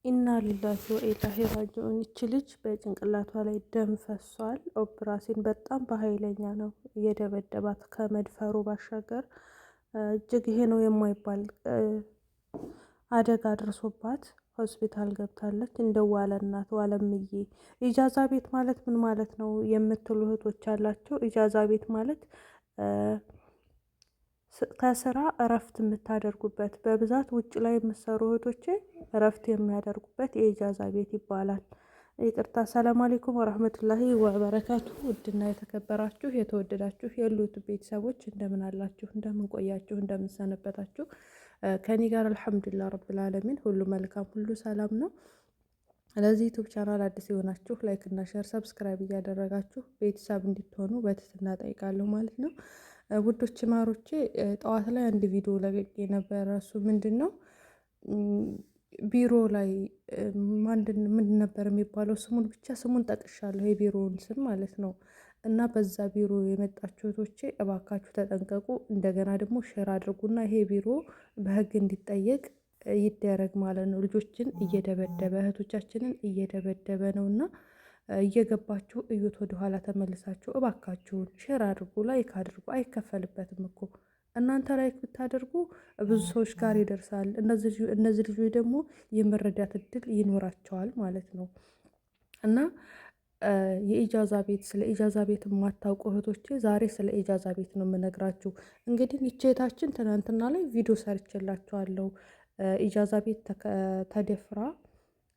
ኢና ሊላሂ ወኢላሂ ራጂዑን። ይች ልጅ በጭንቅላቷ ላይ ደም ፈሷል። ኦፕራሲን በጣም በኃይለኛ ነው የደበደባት። ከመድፈሩ ባሻገር እጅግ ይሄ ነው የማይባል አደጋ ደርሶባት ሆስፒታል ገብታለች። እንደው ዋለ እናት ዋለምዬ። ኢጃዛ ቤት ማለት ምን ማለት ነው የምትሉ እህቶች አላቸው። ኢጃዛ ቤት ማለት ከስራ እረፍት የምታደርጉበት፣ በብዛት ውጭ ላይ የምትሰሩ እህቶቼ እረፍት የሚያደርጉበት የኢጃዛ ቤት ይባላል። ይቅርታ። ሰላም አለይኩም ወራህመቱላሂ ወበረካቱ። ውድና የተከበራችሁ የተወደዳችሁ የሉት ቤተሰቦች እንደምን አላችሁ? እንደምን ቆያችሁ? እንደምን ሰነበታችሁ? ከኔ ጋር አልሐምዱሊላህ ረብል ዓለሚን ሁሉ መልካም፣ ሁሉ ሰላም ነው። ለዚህ ዩቲዩብ ቻናል አዲስ የሆናችሁ ላይክ እና ሼር ሰብስክራይብ እያደረጋችሁ ቤተሰብ እንድትሆኑ በትህትና ጠይቃለሁ ማለት ነው። ውዶች ማሮቼ፣ ጠዋት ላይ አንድ ቪዲዮ ለቅቄ ነበረ። እሱ ምንድን ነው ቢሮ ላይ ምን ነበር የሚባለው? ስሙን ብቻ ስሙን ጠቅሻለሁ፣ የቢሮውን ስም ማለት ነው። እና በዛ ቢሮ የመጣችሁ እህቶቼ እባካችሁ ተጠንቀቁ። እንደገና ደግሞ ሼር አድርጉና ይሄ ቢሮ በህግ እንዲጠየቅ ይደረግ ማለት ነው። ልጆችን እየደበደበ እህቶቻችንን እየደበደበ ነው እና እየገባችሁ እዩት። ወደኋላ ተመልሳችሁ እባካችሁን ሼር አድርጉ፣ ላይክ አድርጉ። አይከፈልበትም እኮ እናንተ ላይክ ብታደርጉ ብዙ ሰዎች ጋር ይደርሳል። እነዚህ ልጆች ደግሞ የመረዳት እድል ይኖራቸዋል ማለት ነው። እና የኢጃዛ ቤት፣ ስለ ኢጃዛ ቤት የማታውቁ እህቶቼ ዛሬ ስለ ኢጃዛ ቤት ነው የምነግራችሁ። እንግዲህ ይቼታችን ትናንትና ላይ ቪዲዮ ሰርችላችኋለሁ። ኢጃዛ ቤት ተደፍራ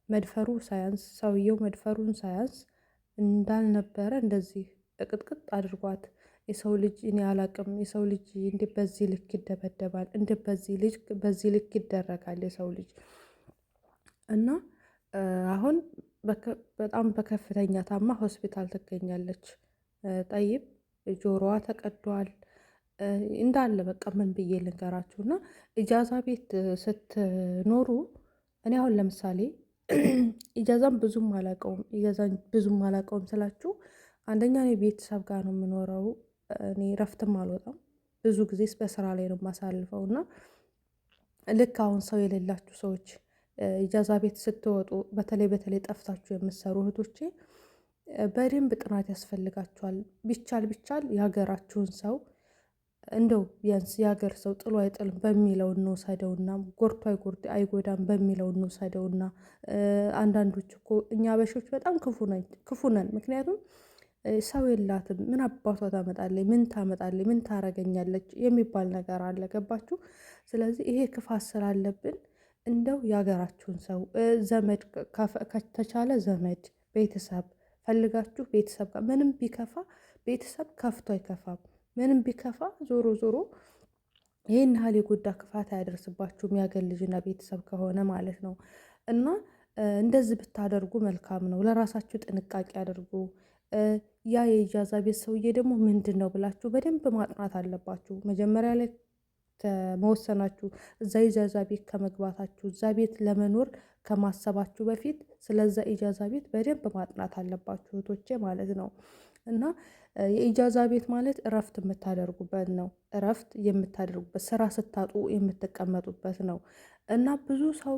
መድፈሩ ሳያንስ ሰውየው መድፈሩን ሳያንስ እንዳልነበረ እንደዚህ እቅጥቅጥ አድርጓት። የሰው ልጅ እኔ አላቅም። የሰው ልጅ እንደ በዚህ ልክ ይደበደባል? እንደ በዚህ ልክ ይደረጋል የሰው ልጅ? እና አሁን በጣም በከፍተኛ ታማ ሆስፒታል ትገኛለች። ጠይብ ጆሮዋ ተቀዷል እንዳለ። በቃ ምን ብዬ ልንገራችሁ? እና ኢጃዛ ቤት ስትኖሩ እኔ አሁን ለምሳሌ ኢጃዛም ብዙም አላውቀውም ስላችሁ፣ አንደኛ እኔ ቤተሰብ ጋር ነው የምኖረው። እኔ ረፍትም አልወጣም፣ ብዙ ጊዜ በስራ ላይ ነው የማሳልፈው። እና ልክ አሁን ሰው የሌላችሁ ሰዎች ኢጃዛ ቤት ስትወጡ፣ በተለይ ጠፍታችሁ የምትሰሩ እህቶቼ በደንብ ጥናት ያስፈልጋችኋል። ቢቻል የሀገራችሁን ሰው እንደው ቢያንስ የሀገር ሰው ጥሎ አይጥልም በሚለው እንውሰደውና ጎርቶ አይጎዳም በሚለው እንውሰደውና፣ አንዳንዶች እኮ እኛ አበሾች በጣም ክፉ ነን። ምክንያቱም ሰው የላትም፣ ምን አባቷ ታመጣለች፣ ምን ታመጣለች፣ ምን ታረገኛለች የሚባል ነገር አለ። ገባችሁ? ስለዚህ ይሄ ክፋት ስላለብን እንደው የሀገራችሁን ሰው ዘመድ፣ ከተቻለ ዘመድ ቤተሰብ ፈልጋችሁ ቤተሰብ ጋር ምንም ቢከፋ ቤተሰብ ከፍቶ አይከፋም። ምንም ቢከፋ ዞሮ ይህን ያህል የጎዳ ክፋት አያደርስባችሁም፣ የሀገር ልጅና ቤተሰብ ከሆነ ማለት ነው። እና እንደዚህ ብታደርጉ መልካም ነው። ለራሳችሁ ጥንቃቄ አድርጉ። ያ የኢጃዛ ቤት ሰውዬ ደግሞ ምንድን ነው ብላችሁ በደንብ ማጥናት አለባችሁ። መጀመሪያ ላይ መወሰናችሁ፣ እዛ ኢጃዛ ቤት ከመግባታችሁ፣ እዛ ቤት ለመኖር ከማሰባችሁ በፊት ስለዛ ኢጃዛ ቤት በደንብ ማጥናት አለባችሁ እህቶቼ ማለት ነው። እና የኢጃዛ ቤት ማለት እረፍት የምታደርጉበት ነው። እረፍት የምታደርጉበት፣ ስራ ስታጡ የምትቀመጡበት ነው። እና ብዙ ሰው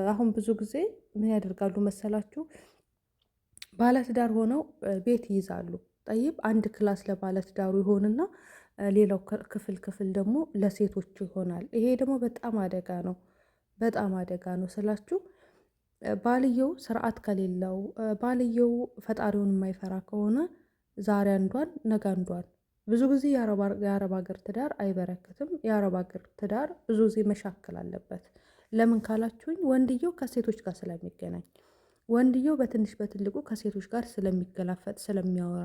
አሁን ብዙ ጊዜ ምን ያደርጋሉ መሰላችሁ? ባለትዳር ሆነው ቤት ይይዛሉ። ጠይብ አንድ ክላስ ለባለትዳሩ ይሆንና ሌላው ክፍል ደግሞ ለሴቶቹ ይሆናል። ይሄ ደግሞ በጣም አደጋ ነው። በጣም አደጋ ነው ስላችሁ፣ ባልየው ስርዓት ከሌለው፣ ባልየው ፈጣሪውን የማይፈራ ከሆነ ዛሬ አንዷን ነገ አንዷን። ብዙ ጊዜ የአረብ ሀገር ትዳር አይበረክትም። የአረብ ሀገር ትዳር ብዙ ጊዜ መሻከል አለበት። ለምን ካላችሁኝ፣ ወንድየው ከሴቶች ጋር ስለሚገናኝ፣ ወንድየው በትንሽ በትልቁ ከሴቶች ጋር ስለሚገላፈጥ ስለሚያወራ፣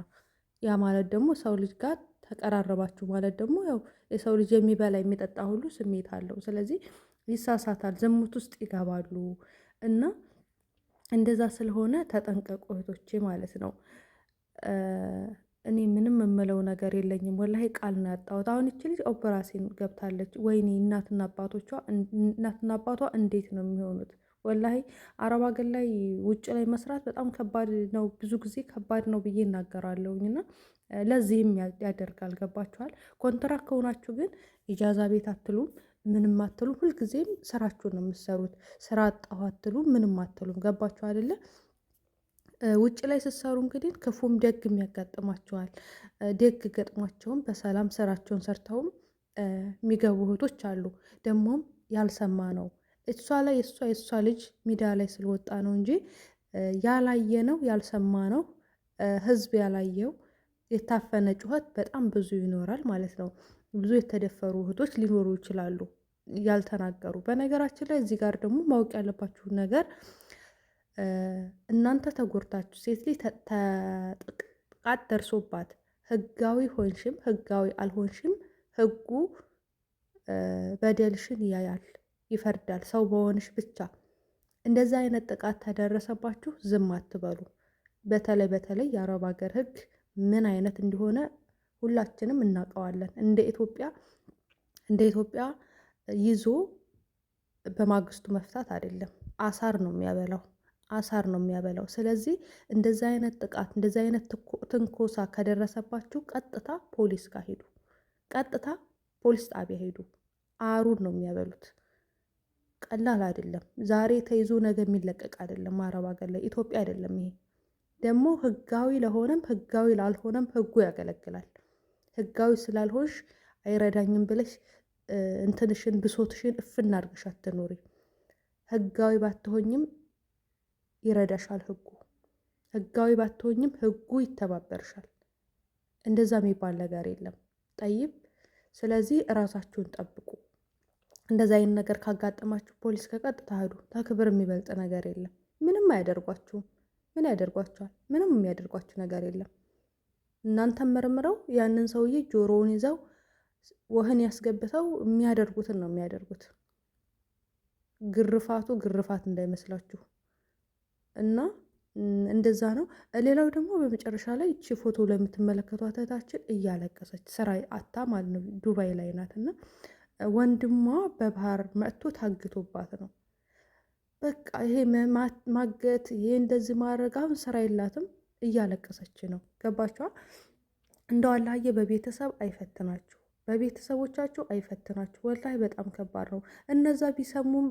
ያ ማለት ደግሞ ሰው ልጅ ጋር ተቀራረባችሁ ማለት ደግሞ ያው የሰው ልጅ የሚበላ የሚጠጣ ሁሉ ስሜት አለው። ስለዚህ ይሳሳታል፣ ዝሙት ውስጥ ይገባሉ። እና እንደዛ ስለሆነ ተጠንቀቁ እህቶቼ ማለት ነው። እኔ ምንም የምለው ነገር የለኝም። ወላሂ ቃል ነው ያጣሁት። አሁን ይቺ ልጅ ኦፕራሲን ገብታለች። ወይኔ እናትና አባቷ እንዴት ነው የሚሆኑት? ወላሂ አረብ ሀገር ላይ ውጭ ላይ መስራት በጣም ከባድ ነው። ብዙ ጊዜ ከባድ ነው ብዬ እናገራለሁኝ። እና ለዚህም ያደርጋል። ገባችኋል? ኮንትራት ከሆናችሁ ግን ኢጃዛ ቤት አትሉም። ምንም አትሉም። ሁልጊዜም ስራችሁን ነው የምትሰሩት። ስራ አጣሁ አትሉም፣ ምንም አትሉም። ገባችሁ አይደለ? ውጭ ላይ ስትሰሩ እንግዲህ ክፉም ደግ የሚያጋጥማቸዋል። ደግ ገጥሟቸውም በሰላም ስራቸውን ሰርተውም የሚገቡ እህቶች አሉ። ደግሞም ያልሰማ ነው እሷ ላይ የእሷ ልጅ ሚዲያ ላይ ስለወጣ ነው እንጂ ያላየ ነው ያልሰማ ነው ህዝብ ያላየው የታፈነ ጩኸት በጣም ብዙ ይኖራል ማለት ነው። ብዙ የተደፈሩ እህቶች ሊኖሩ ይችላሉ ያልተናገሩ። በነገራችን ላይ እዚህ ጋር ደግሞ ማወቅ ያለባችሁ ነገር እናንተ ተጎድታችሁ ሴት ልጅ ጥቃት ደርሶባት ህጋዊ ሆንሽም ህጋዊ አልሆንሽም ህጉ በደልሽን ያያል፣ ይፈርዳል። ሰው በሆንሽ ብቻ እንደዛ አይነት ጥቃት ተደረሰባችሁ ዝም አትበሉ። በተለይ የአረብ ሀገር ህግ ምን አይነት እንደሆነ ሁላችንም እናውቀዋለን። እንደ ኢትዮጵያ ይዞ በማግስቱ መፍታት አይደለም፣ አሳር ነው የሚያበላው። ስለዚህ እንደዛ አይነት ጥቃት እንደዛ አይነት ትንኮሳ ከደረሰባችሁ ቀጥታ ፖሊስ ጋር ሄዱ፣ ቀጥታ ፖሊስ ጣቢያ ሄዱ። አሩን ነው የሚያበሉት። ቀላል አይደለም። ዛሬ ተይዞ ነገ የሚለቀቅ አይደለም። አረብ ሀገር ላይ ኢትዮጵያ አይደለም። ይሄ ደግሞ ህጋዊ ለሆነም ህጋዊ ላልሆነም ህጉ ያገለግላል። ህጋዊ ስላልሆንሽ አይረዳኝም ብለሽ እንትንሽን ብሶትሽን እፍና አድርገሽ አትኖሪ። ህጋዊ ባትሆኝም ይረዳሻል ህጉ። ህጋዊ ባትሆኝም ህጉ ይተባበርሻል። እንደዛ የሚባል ነገር የለም። ጠይብ። ስለዚህ እራሳችሁን ጠብቁ። እንደዛ አይነት ነገር ካጋጠማችሁ ፖሊስ ከቀጥታ ሄዱ። ከክብር የሚበልጥ ነገር የለም። ምንም አያደርጓችሁም። ምን ያደርጓቸዋል? ምንም የሚያደርጓችሁ ነገር የለም። እናንተም መርምረው ያንን ሰውዬ ጆሮውን ይዘው ወህኒ ያስገብተው የሚያደርጉትን ነው የሚያደርጉት። ግርፋቱ ግርፋት እንዳይመስላችሁ እና እንደዛ ነው። ሌላው ደግሞ በመጨረሻ ላይ እቺ ፎቶ ለምትመለከቷት እህታችን እያለቀሰች ስራ አታ ማለት ነው፣ ዱባይ ላይ ናት እና ወንድሟ በባህር መጥቶ ታግቶባት ነው። በቃ ይሄ ማገት ይሄ እንደዚህ ማድረግ አሁን ስራ የላትም፣ እያለቀሰች ነው። ገባችኋ? እንደው አላህዬ በቤተሰብ አይፈትናችሁ፣ በቤተሰቦቻችሁ አይፈትናችሁ። ወላሂ በጣም ከባድ ነው። እነዛ ቢሰሙም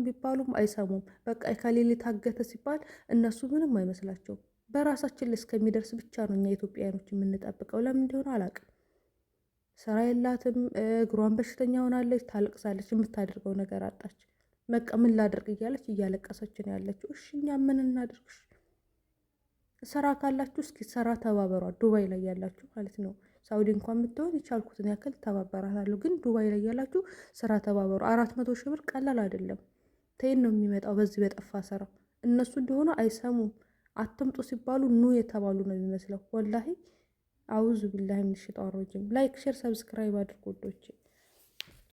ቢባሉም አይሰሙም። በቃ ከሌሊ ታገተ ሲባል እነሱ ምንም አይመስላቸውም። በራሳችን ላይ እስከሚደርስ ብቻ ነው እኛ ኢትዮጵያውያኖች የምንጠብቀው። ለምን እንደሆነ አላውቅም። ስራ የላትም፣ እግሯን በሽተኛ ሆናለች፣ ታለቅሳለች፣ የምታደርገው ነገር አጣች። በቃ ምን ላድርግ እያለች እያለቀሰች ነው ያለችው። እሺ እኛ ምን እናድርግሽ? ስራ ካላችሁ እስኪ ስራ ተባበሯት። ዱባይ ላይ ያላችሁ ማለት ነው። ሳውዲ እንኳን የምትሆን የቻልኩትን ያክል ተባበራታለሁ። ግን ዱባይ ላይ ያላችሁ ስራ ተባበሩ። 400 ሺህ ብር ቀላል አይደለም። ተይን ነው የሚመጣው በዚህ በጠፋ ስራ። እነሱ እንደሆነ አይሰሙም። አትምጡ ሲባሉ ኑ የተባሉ ነው የሚመስለው። ወላሂ አውዙ ቢላሂ ሚነሽ ሸይጧን ረጂም። ላይክ፣ ሼር፣ ሰብስክራይብ አድርጉ ወዶቼ።